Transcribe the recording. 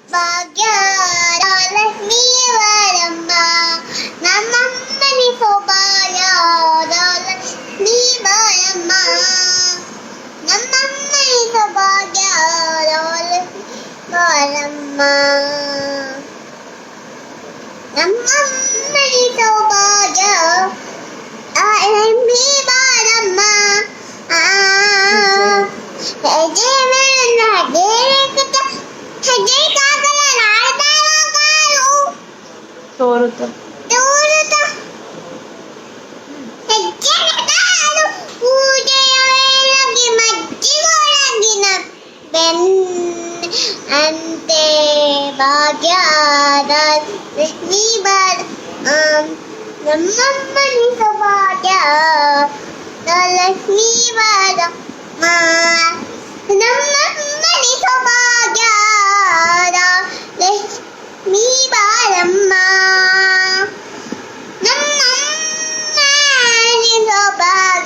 ಭಾಗ್ಯದ ಲಕ್ಷ್ಮೀ ಬಾರಮ್ಮ ನಮ್ಮಮ್ಮನಿ ಸೌಭಾಗ್ಯದ ಲಕ್ಷ್ಮೀ ಬಾರಮ್ಮ ನಮ್ಮಮ್ಮನಿ ಸೌಭಾಗ್ಯದ ಲಕ್ಷ್ಮೀ ಬಾರಮ್ಮ ನಮ್ಮಮ್ಮನಿ ಸೌಭಾಗ್ಯ ಲಕ್ಷ್ಮೀ ಬಾರಮ್ಮ ಹೆಜ್ಜೆ ಮೇಲೆ ಹೆಜ್ಜೆ ಕಾಕಲ ನಾಡ್ತಾಳು ತೋರುತ್ತ ತೋರುತ್ತ ಹೆಜ್ಜೆ ಕಾಲು ಪೂಜೆಯ ವೇಳೆಗೆ ಮಜ್ಜಿಗೊಳಗಿನ ಅಂತೆ ಭಾಗ್ಯದ ಲಕ್ಷ್ಮೀ ಬಾರ ನಮ್ಮಮ್ಮನಿ ಸೌಭಾಗ್ಯ ಲಕ್ಷ್ಮೀ ಬಾರಮ್ಮ ನಮ್ಮಮ್ಮನಿ ಸೌಭಾಗ್ಯದ ಲಕ್ಷ್ಮೀ ಬಾರಮ್ಮ ನಮ್ಮಮ್ಮನಿ ಸೌಭಾಗ್ಯ